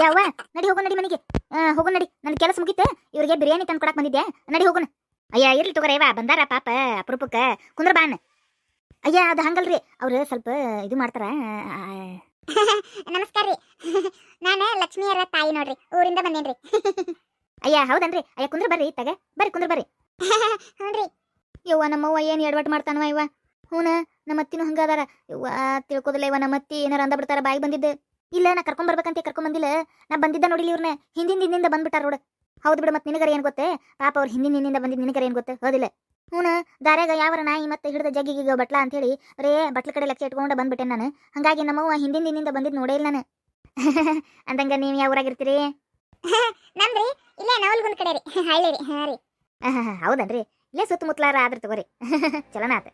ಯಾವ ನಡಿ ಹೋಗು ನಡಿ ಮನೆಗೆ. ಹೋಗು ನಡಿ, ನನ್ನ ಕೆಲಸ ಮುಗಿತ. ಇವ್ರಿಗೆ ಬಿರಿಯಾನಿ ತಂದು ಕೊಡಕ್ ಬಂದಿದ್ದೆ. ನಡಿ ಹೋಗುಣ. ಅಯ್ಯ ಇರ್ಲಿ ತಗೋರೇವ, ಬಂದಾರ ಪಾಪ ಅಪರೂಪಕ್ಕ. ಕುಂದ್ರ ಬಾನ್. ಅಯ್ಯ ಅದು ಹಂಗಲ್ರಿ, ಅವ್ರು ಸ್ವಲ್ಪ ಇದು ಮಾಡ್ತಾರ. ನಮಸ್ಕಾರ ರೀ. ನಾನು ಲಕ್ಷ್ಮಿಯರ ತಾಯಿ ನೋಡ್ರಿ, ಊರಿಂದ ಬಂದೇನ್ರಿ. ಅಯ್ಯ ಹೌದನ್ರಿ. ಅಯ್ಯ ಕುಂದ್ರ ಬರ್ರಿ, ತಗ ಬರ್ರಿ, ಕುಂದ್ರ ಬರ್ರಿ. ಹ್ಞೂನ್ರಿ. ಯವ್ವ ನಮ್ಮವ್ವ ಏನು ಎಡವಟ್ ಮಾಡ್ತಾನವ ಇವ. ಹೂನ ನಮ್ಮ ಅತ್ತಿನೂ ಹಂಗ ಅದಾರ. ಯವ್ವ ತಿಳ್ಕೋದಿಲ್ಲ ಇವ, ನಮ್ಮ ಅತ್ತಿ ಏನಾರ ಅಂದ ಬಿಡ್ತಾರ ಬಾಯಿಗೆ ಬಂದಿದ್ದೆ. ಇಲ್ಲ ನಾ ಕರ್ಕೊಂಡ್ ಬರ್ಬೇಕಂತ ಕರ್ಕೊಂಡ್ ಬಂದಿಲ್ಲ. ನಾ ಬಂದಿದ್ದ ನೋಡಿಲಿ ಇವ್ರನ್ನ ಹಿಂದಿಂದ ಬಂದ್ಬಿಟ್ಟಾರ ನೋಡ. ಹೌದು ಬಿಡು, ಮತ್ತೆ ನಿನಗರ ಏನ್ ಗೊತ್ತೇ ಪಾಪ, ಅವ್ರು ಹಿಂದಿಂದ ಬಂದಿದ್ದು ನಿನಗರ ಏನ್ ಗೊತ್ತೇ ಹೌದಿಲ್ಲ. ಹೂನ ದಾರ್ಯಾಗ ಯಾವರ ನಾಯಿ ಮತ್ತೆ ಹಿಡಿದ ಜಗ್ಗಿಗೆ ಬಟ್ಲ ಅಂತ ಹೇಳಿ ಬರೇ ಬಟ್ಲ ಕಡೆ ಲಕ್ಷ ಇಟ್ಕೊಂಡು ಬಂದ್ಬಿಟ್ಟೆ ನಾನು. ಹಂಗಾಗಿ ನಮ್ಮವ್ವ ಹಿಂದಿಂದ ಬಂದಿದ್ದು ನೋಡೇ ಇಲ್ಲ ನಾನು. ಅಂದಂಗ ನೀವು ಯಾವ ಊರಾಗಿರ್ತೀರಿ? ನಮ್ದ್ರಿ ಇಲ್ಲೇ ನವಲ್ಗುಂದ್ ಕಡೆ ರೀ, ಹಳ್ಳಿ ರೀ. ಹಾಂ ರೀ. ಹೌದನ್ರಿ, ಇಲ್ಲೇ ಸುತ್ತಮುತ್ತಲಾರ ಆದ್ರ ತಗೋರಿ. ಚಲನ ಆತ.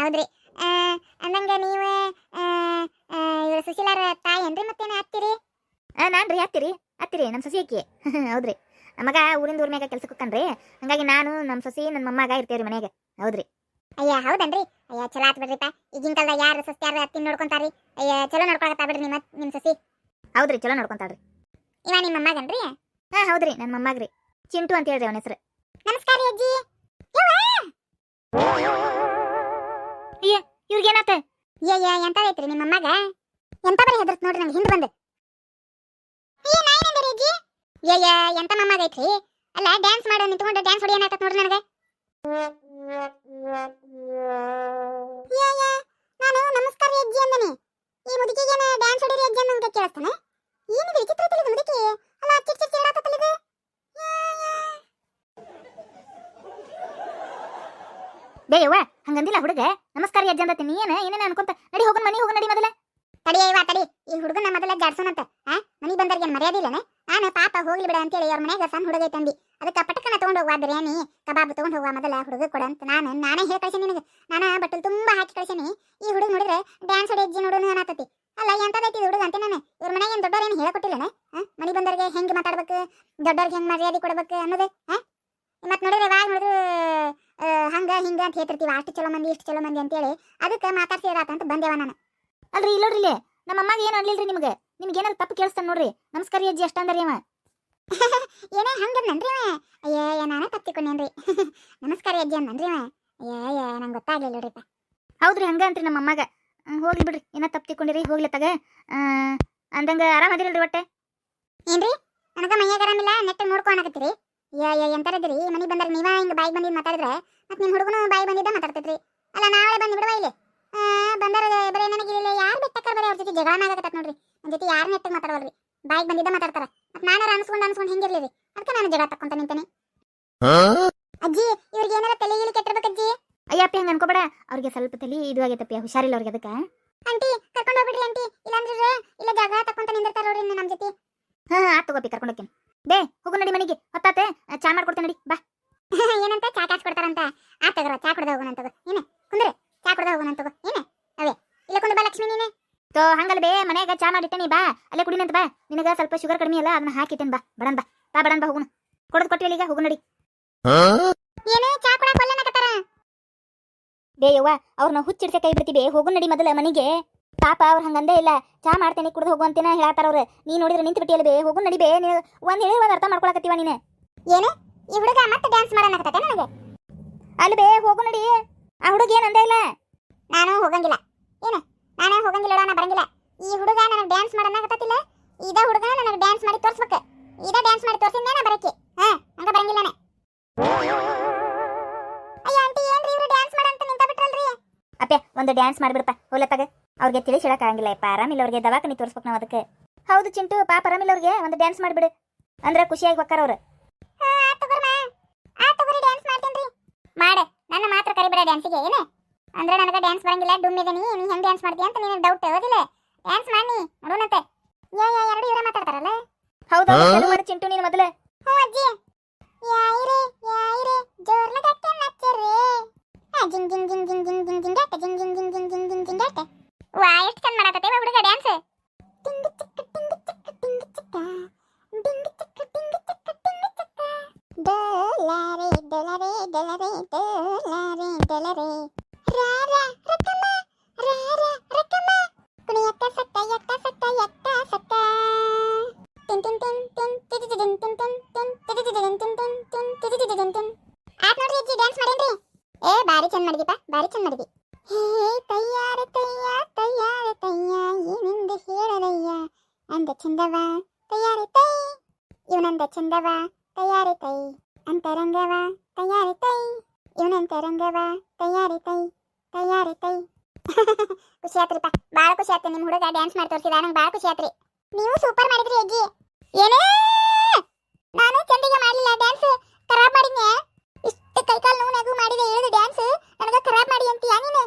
ಹೌದ್ರಿ. ಅಂದಂಗ ನೀವು ಇವ್ರ ಸುಶೀಲಾರ ತಾಯಿ ಏನ್ರಿ, ಮತ್ತೇನ ಹತ್ತಿರಿ? ನಾನ್ರಿ ಹತ್ತಿರಿ ನಮ್ಮ ಸೊಸಿ ಅಕ್ಕಿ. ಹೌದ್ರಿ, ನಮಗ ಊರಿಂದ ಊರ್ ಮ್ಯಾಗ ಕೆಲ್ಸಕ್ಕೆ ಹೋಗ್ತಾನ್ರಿ. ಹಂಗಾಗಿ ನಾನು ನಮ್ಮ ಸೊಸಿ ನನ್ನ ಮೊಮ್ಮಗ ಇರ್ತೇವ್ರಿ ಮನ್ಯಾಗ. ಹೌದ್ರಿ. ಅಯ್ಯ ಹೌದನ್ರಿ. ಅಯ್ಯ ಚಲೋ ಆತ್ ಬಿಡ್ರಿಪ್ಪ. ಈಗಿನ ಕಾಲದಾಗ ಯಾರು ಸೊಸಿ ಯಾರು ಹತ್ತಿನ ನೋಡ್ಕೊಂತಾರಿ. ಅಯ್ಯ ಚಲೋ ನೋಡ್ಕೊಳಕತ್ತಾ ಬಿಡ್ರಿ ನಿಮ್ಮ ಸೊಸಿ. ಹೌದ್ರಿ, ಚಲೋ ನೋಡ್ಕೊಂತಾಳ್ರಿ. ಇವ ನಿಮ್ಮ ಮೊಮ್ಮಗನ್ರಿ? ಹೌದ್ರಿ, ನನ್ನ ಮೊಮ್ಮಗ್ರಿ. ಚಿಂಟು ಅಂತ ಹೇಳ್ರಿ ಅವನ ಹೆಸರು. ನಮಸ್ಕಾರ ರೀ ಅಜ್ಜಿ. ಇವ್ರಿಗೇನಾತ? ಎಂತದೈತ್ರಿ ನಿಮ್ಮ ಮೊಮ್ಮಗ? ಎಂತ ಬರೀ ಹೆದರ್ತ್ ನೋಡ್ರಿ ನಂಗೆ ಹಿಂದೆ ಬಂದು. ಅಜ್ಜಿ ಎಂತ ಮೊಮ್ಮಗ ಐತ್ರಿ? ಅಲ್ಲ ಡ್ಯಾನ್ಸ್ ಮಾಡೋ ನಿಂತ್ಕೊಂಡು ಡ್ಯಾನ್ಸ್ ಹೊಡಿ ಏನಾಯ್ತತ್ ನೋಡ್ರಿ ನನಗೆ. ನಾನು ನಮಸ್ಕಾರ ಅಜ್ಜಿ ಅಂದನಿ. ಈ ಮುದುಕಿಗೇನ ಡ್ಯಾನ್ಸ್ ಹೊಡಿರಿ ಅಜ್ಜಿ ಅಂತ ಕೇಳಿಸ್ತಾನೆ. ಏನಿದೆ ವಿಚಿತ್ರ ತಿಳಿದ ಮುದುಕಿ? ಅಲ್ಲ ಚಿಡಾತತ್ತಲ್ಲಿದೆ. ಬೇಯವ್ವ ಹಂಗಂದಿಲ್ಲ ಹುಡುಗ. ನಮಸ್ಕಾರ ಅಜ್ಜ ಅಂದತಿ. ನೀ ಏನೇನ ಅನ್ಕೊಂತ ನಡಿ ಹೋಗನ್ ಮನಿ ಹೋಗ ನಡಿ ಮೊದಲ. ತಡಿ ಈ ಹುಡುಗನ ಮೊದಲ ಜಾಡ್ಸೋನಂತ. ಮನಿ ಬಂದರ್ಗೆ ಏನ್ ಮರ್ಯಾದೆ ಇಲ್ಲನೆ? ನಾನು ಪಾಪ ಹೋಗ್ಲಿ ಬಿಡ ಅಂತೇಳಿ ಅವ್ರ ಮನ್ಯಾಗ ಸಣ್ಣ ಹುಡುಗ ಐತಂದಿ. ಅದಕ್ಕೆ ಪಟಕನ ತಗೊಂಡು ಹೋಗುವ ಬಿರಿಯಾನಿ ಕಬಾಬ್ ತಗೊಂಡು ಹೋಗುವ ಮೊದಲ ಹುಡುಗ ಕೊಡ ಅಂತ ನಾನೇ ಹೇಳಿ ಕಳ್ಸೀನಿ ನಿನಗೆ. ನಾನು ಬಟ್ಟಲು ತುಂಬಾ ಹಾಕಿ ಕಳ್ಸೀನಿ. ಈ ಹುಡುಗ ನೋಡಿದ್ರೆ ಡ್ಯಾನ್ಸ್ ಹೊಡಿ ಅಜ್ಜಿ ನೋಡೋಣ ಅನ್ನತತಿ. ಅಲ್ಲ ಎಂತದೈತಿ ಹುಡುಗ ಅಂತ ನಾನು. ಇವ್ರ ಮನ್ಯಾಗ ಏನು ದೊಡ್ಡವ್ರು ಏನು ಹೇಳಕೊಟ್ಟಿಲ್ಲನೆ? ಮನಿ ಬಂದರ್ಗೆ ಹೆಂಗೆ ಮಾತಾಡ್ಬೇಕು, ದೊಡ್ಡವ್ರಿಗೆ ಹೆಂಗೆ ಮರ್ಯಾದೆ ಕೊಡ್ಬೇಕು ಅನ್ನೋದು. ಮತ್ತೆ ನೋಡಿದ್ರೆ ಯಾವಾಗ ನೋಡಿದ್ರು ಹಂಗ ಹಿಂಗ ಅಂತ ಹೇಳ್ತಿರ್ತೀವಿ. ಅಷ್ಟು ಚಲೋ ಮಂದಿ ಇಷ್ಟು ಚಲೋ ಮಂದಿ ಅಂತೇಳಿ ಅದಕ್ಕೆ ಮಾತಾಡ್ಸಿರಾತ ಅಂತ ಬಂದೇವ ನಾನು. ಅಲ್ರಿ ಇಲ್ಲೋಡ್ರಿಲೆ, ನಮ್ಮ ಅಮ್ಮಗೆ ಏನು ಅನ್ಲಿಲ್ರಿ ನಿಮ್ಗೆ. ನಿಮ್ಗೆ ಏನಾದ್ರು ತಪ್ಪು ಕೇಳಿಸ್ತಾನೆ ನೋಡ್ರಿ. ನಮಸ್ಕಾರ ಅಜ್ಜಿ ಅಷ್ಟ ಅಂದ್ರಿ ಅವ. ಏನೇ ಹಂಗಂದ್ರಿ ಅವ? ಅಯ್ಯ ನಾನೇ ತಪ್ಪಿಕೊಂಡೇನ್ರಿ. ನಮಸ್ಕಾರ ಅಜ್ಜಿ ಅಂದನ್ರಿ ಅವ. ಅಯ್ಯ ನಂಗೆ ಗೊತ್ತಾಗ್ಲಿಲ್ಲ ನೋಡ್ರಿಪ್ಪ. ಹೌದ್ರಿ, ಹಂಗ ಅಂತ್ರಿ ನಮ್ಮ ಅಮ್ಮಗೆ. ಹೋಗ್ಲಿ ಬಿಡ್ರಿ, ಏನೋ ತಪ್ಪು ತಿಳ್ಕೊಂಡಿರಿ. ಹೋಗ್ಲಿ ತಗ. ಅಂದಂಗ ಆರಾಮದಿರಲ್ರಿ ಒಟ್ಟೆ? ಏನ್ರಿ ನನಗ ಮೈಯಾಗ ಆರಾಮಿಲ್ಲ, ನೆಟ್ಟ ನೋಡ್ಕೊಳಕತ್ತೀರಿ. ಎಂತಾರದ್ರಿ ಮನಿ ಬಂದ್ರೆ ನೀವ ಹಿಂಗ ಬಾಯಿಗೆ ಬಂದಿದ್ದು ಮಾತಾಡಿದ್ರೆ ಮತ್ತೆ ನಿಮ್ಮ ಹುಡುಗನು ಬಾಯಿ ಬಂದಿದ್ದ ಮಾತಾಡ್ತೈತ್ರಿ. ಅಲ್ಲ ನಾಳೆ ಬಂದು ಬಿಡುವ ಇಲ್ಲಿ. ಬಂದಾರ ಬರೀ ನನಗೆ ಇಲ್ಲಿ ಯಾರು ಬೆಟ್ಟಕ್ಕರ್ ಬರೀ ಅವ್ರ ಜೊತೆ ಜಗಳ ಆಗಕತ್ತ ನೋಡ್ರಿ. ನನ್ನ ಜೊತೆ ಯಾರು ನೆಟ್ಟಗೆ ಮಾತಾಡವಲ್ರಿ, ಬಾಯಿಗೆ ಬಂದಿದ್ದ ಮಾತಾಡ್ತಾರ. ಮತ್ತೆ ನಾನಾರ ಅನ್ಸ್ಕೊಂಡು ಹೆಂಗಿರ್ಲಿ ರೀ? ಅದಕ್ಕೆ ನಾನು ಜಗಳ ತಕ್ಕೊಂತ ನಿಂತೇನೆ. ಅಜ್ಜಿ ಇವ್ರಿಗೆ ಏನಾರ ತಲೆ ಇಲ್ಲಿ ಕೆಟ್ಟಿರ್ಬೇಕು ಅಜ್ಜಿ. ಅಯ್ಯಪ್ಪಿ ಹಂಗ ಅನ್ಕೋಬೇಡ. ಅವ್ರಿಗೆ ಸ್ವಲ್ಪ ತಲೆ ಇದು ಆಗೈತಪ್ಪಿ, ಹುಷಾರಿಲ್ಲ ಅವ್ರಿಗೆ. ಅದಕ್ಕೆ ಆಂಟಿ ಕರ್ಕೊಂಡು ಹೋಗ್ಬಿಡ್ರಿ ಆಂಟಿ, ಇಲ್ಲಾಂದ್ರೆ ಇಲ್ಲ ಜಗಳ ತಕ್ಕೊಂತ ನಿಂದಿರ್ತಾರ ನೋಡ್ರಿ ನಮ್ಮ ಜೊತೆ. ಆತ್ ತಗೋಪಿ, ಕರ್ಕೊಂಡು ಹೋಗ್ತೀನಿ. ಬೇ ಹೋಗು ನಡಿ ಮನೆಗೆ. ಹೊತ್ತಾತೆ, ಚಾ ಮಾಡ್ಕೊಡ್ತೇನೆ ನಡಿ ಬಾ. ಏನಂತ ಚಾ ಕಾಸ್ ಕೊಡ್ತಾರಂತ? ಆತಗರ ಚಾ ಕುಡ್ದ ಹೋಗೋಣಂತಗೋ. ಏನೇ ಕುಂದ್ರೆ ಚಾ ಕುಡ್ದ ಹೋಗೋಣಂತಗೋ. ಏನೇ ಅವೇ ಇಲ್ಲ ಕುಂದ್ರ ಬಾ ಲಕ್ಷ್ಮಿ ನೀನೆ. ತೋ ಹಂಗಲ್ಲ ಬೇ, ಮನ್ಯಾಗ ಚಾ ಮಾಡಿಟ್ಟೇನಿ ಬಾ. ಅಲ್ಲೇ ಕುಡಿನಂತ ಬಾ. ನಿನಗ ಸ್ವಲ್ಪ ಶುಗರ್ ಕಡಿಮೆ ಅಲ್ಲ, ಅದನ್ನ ಹಾಕಿಟ್ಟೇನ್ ಬಾ. ಬಡನ್ ಬಾ ಹೋಗುಣ. ಕೊಡದ್ ಕೊಟ್ಟಿಲ್ಲ ಈಗ, ಹೋಗು ನಡಿ. ಏನೇ ಚಾ ಕುಡಕ್ ಒಲ್ಲನಕತ್ತಾರ? ಬೇ ಯವ್ವ ಅವ್ರನ್ನ ಹುಚ್ಚಿಡ್ಸೆ ಕೈ ಬಿಡ್ತಿ ಬೇ. ಹೋಗು ನಡಿ ಮೊದಲ ಮನೆಗೆ. ಪಾಪ ಅವ್ರು ಹಂಗಂದೇ ಇಲ್ಲ. ಚಾ ಮಾಡ್ತೇನೆ ಕುಡ್ದು ಹೋಗು ಅಂತೇನ ಹೇಳತ್ತಾರ ಅವ್ರು. ನೀ ನೋಡಿದ್ರೆ ನಿಂತು ಬಿಟ್ಟಿಯಲ್ಲ ಬೇ. ಹೋಗು ನಡಿ ಬೇ. ನೀವು ಒಂದ್ ಹೇಳಿ ಒಂದ್ ಅರ್ಥ ಮಾಡ್ಕೊಳಕತ್ತೀವ ನೀನೆ. ಏನು ಈ ಹುಡುಗ ಮತ್ತೆ ಡ್ಯಾನ್ಸ್ ಮಾಡನಕತ್ತ ನನಗೆ? ಅಲ್ಲಿ ಬೇ ಹೋಗು ನಡಿ. ಆ ಹುಡುಗ ಏನ್ ಅಂದೇ ಇಲ್ಲ. ನಾನು ಹೋಗಂಗಿಲ್ಲ. ಏನು ನಾನೇ ಹೋಗಂಗಿಲ್ಲ, ನಾ ಬರಂಗಿಲ್ಲ. ಈ ಹುಡುಗ ನನಗೆ ಡ್ಯಾನ್ಸ್ ಮಾಡನಕತ್ತಿಲ್ಲ. ಇದ ಹುಡುಗ ನನಗೆ ಡ್ಯಾನ್ಸ್ ಮಾಡಿ ತೋರ್ಸ್ಬೇಕು. ಇದ ಡ್ಯಾನ್ಸ್ ಮಾಡಿ ತೋರ್ಸಿಂದೇನ ಬರಕ್ಕೆ. ಹಂಗ ಬರಂಗಿಲ್ಲನೆ. ಅಯ್ಯ ಆಂಟಿ ಏನ್ರಿ ಇವ್ರು ಡ್ಯಾನ್ಸ್ ಮಾಡಂತ ನಿಂತ ಬಿಟ್ರಲ್ರಿ? ಅಪ್ಪೆ ಒಂದು ಡ್ಯಾನ್ಸ್ ಮಾಡಿಬಿಡಪ್ಪ ಹೋಲತ್ತಾಗ. ಅವ್ರಿಗೆ ತಿಳಿಸಿ ಹೇಳಕ್ಕಾಗಿಲ್ಲ. ಯಪ್ಪ ಆರಾಮಿಲ್ಲ ಅವ್ರಿಗೆ, ದವಾಖಾನಿ ತೋರಿಸ್ಬೇಕು ನಾವು ಅದಕ್ಕೆ. ಹೌದು ಚಿಂಟು, ಪಾಪ ಆರಾಮಿಲ್ಲ ಅವ್ರಿಗೆ. ಒಂದು ಡ್ಯಾನ್ಸ್ ಮಾಡಿಬಿಡು ಅಂದ್ರೆ ಖುಷಿಯಾಗಿ ಹೊಕ್ಕಾರ ಅವ್ರು. ಮಾಡೆ ನನ್ನ ಮಾತ್ರ ಕರಿಬೇಡ ಡ್ಯಾನ್ಸಿಗೆ. ಏನು ಅಂದ್ರೆ ನನಗೆ ಡ್ಯಾನ್ಸ್ ಬರಂಗಿಲ್ಲ, ಡುಮ್ಮಿದೀನಿ. ನೀ ಹೆಂಗ್ ಡ್ಯಾನ್ಸ್ ಮಾಡ್ತೀಯ ಅಂತ ನಿನಗೆ ಡೌಟ್ ಹೋದಿಲ್ಲ. ಡ್ಯಾನ್ಸ್ ಮಾಡಿ ನೋಡೋಣಂತೆ. ಎರಡು ಇವರೇ ಮಾತಾಡ್ತಾರಲ್ಲ. ಹೌದು ಮಾಡಿ ಚಿಂಟು ನೀನು ಮೊದಲೇ. ಹ್ಞೂ ಅಜ್ಜಿ. ಯಾಯಿರೆ ಜೋರ್ ಲಗಕ್ಕೆ ನಚ್ಚರೆ ಜಿಂಗ್ ಜಿಂಗ್ ಜಿಂಗ್ ಜಿಂಗ್ ಜಿಂಗ್ ಜಿಂಗ್ ಜಿಂಗಾಟ ಜಿಂಗ್ ಜಿಂಗ್ ಜಿಂಗ್ ಜಿಂಗ್ ಜಿಂಗ್ ಜಿಂಗ್ ಜಿಂಗಾಟ. ವಾ ಎಷ್ಟು ಚಂದ ಮಾಡಕತ್ತೇವ ಹುಡುಗ ಡ್ಯಾನ್ಸ್. ಟಿಂಗ್ ಚಿಕ್ಕ ಟಿಂಗ್ ಚಿಕ್ಕ ಟಿಂಗ್ ಚಿಕ್ಕ ಡಿಂಗ್ ಚಿಕ್ಕ ಟಿಂಗ್ ಚಿಕ್ಕ ಟಿಂಗ್ ಚಿಕ್ಕ ಡೋಲಾರೆ ಡೋಲಾರೆ ಡೋಲಾರೆ ಡೋಲಾರೆ ಡೋಲಾರೆ ರಾರಾ ರಕಮ ರಾರಾ ರಕಮ ಕುಣಿಯತ್ತ ಸತ್ತ ಯತ್ತ ಸತ್ತ ಯತ್ತ ಸತ್ತ ಟಿನ್ ಟಿನ್ ಟಿನ್ ಟಿನ್ ಟಿಟಿಟಿಟಿನ್ ಟಿನ್ ಟಿನ್ ಟಿನ್ ಟಿಟಿಟಿಟಿನ್ ಟಿನ್ ಟಿನ್ ಟಿನ್ ಟಿಟಿಟಿಟಿನ್ ಟಿನ್. ಆತ್ ನೋಡ್ರಿ ಅಜ್ಜಿ ಡ್ಯಾನ್ಸ್ ಮಾಡೇನ್ರಿ. ಏ ಬಾರಿ ಚಂದ ಮಾಡಿದಿಪ್ಪ, ಬಾರಿ ಚಂದ ಮಾಡಿದಿ. ಹೇ ತಯ್ಯಾರೆ ತಯ್ಯ ತಯ್ಯಾರೆ ತಯ್ಯ ಏನೆಂದು ಹೇಳಲಯ್ಯ ಅಂದ ಚಂದವ ತಯ್ಯಾರೆ ತೈ ಇವನಂದ ಚಂದವ ತಯ್ಯಾರೆ ತೈ ಅಂತರಂಗವ ತಯ್ಯಾರೆ ತೈ ಇವನಂತರಂಗವ ತಯ್ಯಾರೆ ತೈ ತಯ್ಯಾರೆ ತೈ. ಖುಷಿ ಆತ್ರಿಪ್ಪ, ಭಾಳ ಖುಷಿ ಆಯ್ತು. ನಿಮ್ಮ ಹುಡುಗ ಡ್ಯಾನ್ಸ್ ಮಾಡಿ ತೋರಿಸಿದ ನಂಗೆ ಭಾಳ ಖುಷಿ ಆತ್ರಿ. ನೀವು ಸೂಪರ್ ಮಾಡಿದ್ರಿ ಅಜ್ಜಿ. ಏನೇ ನಾನು ಚಂದಿಗೆ ಮಾಡಲಿಲ್ಲ, ಡ್ಯಾನ್ಸ್ ಖರಾಬ್ ಮಾಡಿದ್ನೆ. ಇಷ್ಟು ಕೈಕಾಲು ನೋವು ಮಾಡಿದೆ ಹೇಳಿದ ಡ್ಯಾನ್ಸ್ ನನಗೆ ಖರಾಬ್ ಮಾಡಿ ಅಂತೀಯ ನೀನು?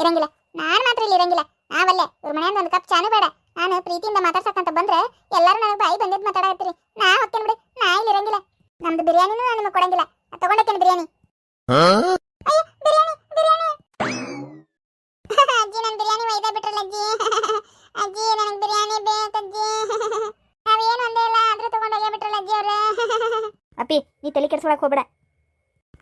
ಇರಂಗಿಲ್ಲ, ನಾನು ಮಾತ್ರ ಇಲ್ಲಿ ಇರಂಗಿಲ್ಲ. ನಾವಲ್ಲೇ ಇವ್ರ ಮನೆಯಿಂದ ಒಂದು ಕಪ್ ಚಾನು ಬೇಡ. ನಾನು ಪ್ರೀತಿಯಿಂದ ಮಾತಾಡ್ಸಕ್ಕಂತ ಬಂದ್ರೆ ಎಲ್ಲರೂ ನನಗೆ ಬಾಯಿ ಬಂದಿದ್ದು ಮಾತಾಡತ್ತೀರಿ. ನಾ ಹೊತ್ತೇನೆ ಬಿಡಿ, ನಾ ಇಲ್ಲಿ ಇರಂಗಿಲ್ಲ. ನಮ್ದು ಬಿರಿಯಾನಿನೂ ನಾನು ನಿಮಗೆ ಕೊಡಂಗಿಲ್ಲ. ತಗೊಂಡಕ್ಕೇನು ಬಿರಿಯಾನಿ? ಅಯ್ಯೋ ಬಿರಿಯಾನಿ ಬಿರಿಯಾನಿ ಅಜ್ಜಿ, ನಾನು ಬಿರಿಯಾನಿ ಒಯ್ದ ಬಿಟ್ರಲ್ಲ ಅಜ್ಜಿ. ಅಜ್ಜಿ ನನಗೆ ಬಿರಿಯಾನಿ ಬೇಕಜ್ಜಿ. ನಾವೇನು ಒಂದೇ ಇಲ್ಲ ಆದ್ರೂ ತಗೊಂಡೋಗೇ ಬಿಟ್ರಲ್ಲ ಅಜ್ಜಿ ಅವ್ರೆ. ಅಪ್ಪಿ ನೀ ತಲೆ ಕೆಡ್ಸೊಳಕ್ಕೆ ಹೋಗ್ಬೇಡ,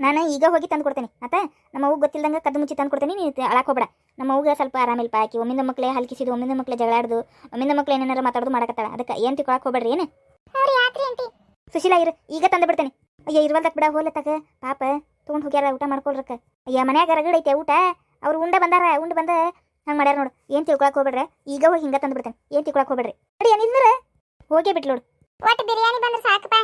ನಾನು ಈಗ ಹೋಗಿ ತಂದು ಕೊಡ್ತೇನೆ. ಆತ ನಮ್ಮ ಅವ್ಗೆ ಗೊತ್ತಿಲ್ದಂಗೆ ಕದ್ದು ಮುಚ್ಚಿ ತಂದು ಕೊಡ್ತೇನೆ, ನೀನು ಅಳಕ್ಕೆ ಹೋಗ್ಬೇಡ. ನಮ್ಮ ಅವ್ಗೆ ಸ್ವಲ್ಪ ಆರಾಮಿಲ್ಪ, ಆಕಿ ಒಮ್ಮಿಂದ ಮಕ್ಕಳೇ ಹಲ್ಕಿಸಿದು, ಒಮ್ಮಿಂದ ಮಕ್ಕಳೇ ಜಗಳಾಡ್ದು, ಒಮ್ಮಿಂದ ಮಕ್ಕಳು ಏನೇನಾರು ಮಾತಾಡೋದು ಮಾಡಕತ್ತಾಳ. ಅದಕ್ಕೆ ಏನು ತಿಳ್ಕೊಳಕ್ಕೆ ಹೋಗ್ಬೇಡ್ರಿ. ಏನು ಸುಶೀಲಾ ಇರು, ಈಗ ತಂದು ಬಿಡ್ತೇನೆ. ಅಯ್ಯ ಇರುವಲ್ದಕ್ಕೆ ಬಿಡ, ಹೋಲತ್ತಾಗ ಪಾಪ ತೊಗೊಂಡು ಹೋಗ್ಯಾರ ಊಟ ಮಾಡ್ಕೊಳ್ರಕ್ಕ. ಅಯ್ಯ ಮನ್ಯಾಗ ರಗಡ್ ಐತೆ ಊಟ, ಅವ್ರು ಉಂಡೆ ಬಂದಾರ, ಉಂಡು ಬಂದ ಹಂಗೆ ಮಾಡ್ಯಾರ ನೋಡು. ಏನು ತಿಳ್ಕೊಳಕ್ಕೆ ಹೋಗ್ಬೇಡ್ರೆ, ಈಗ ಹೋಗಿ ಹಿಂಗೆ ತಂದು ಬಿಡ್ತೇನೆ. ಏನು ತಿಳ್ಕೊಳಕ್ಕೆ ಹೋಗ್ಬೇಡ್ರಿ. ಅಡಿ ಏನಿಲ್ಲ ಹೋಗೇ ಬಿಟ್ಲು ನೋಡು. ಒಟ್ಟು ಬಿರಿಯಾನಿ ಬಂದ್ರೆ ಸಾಕಪ್ಪ.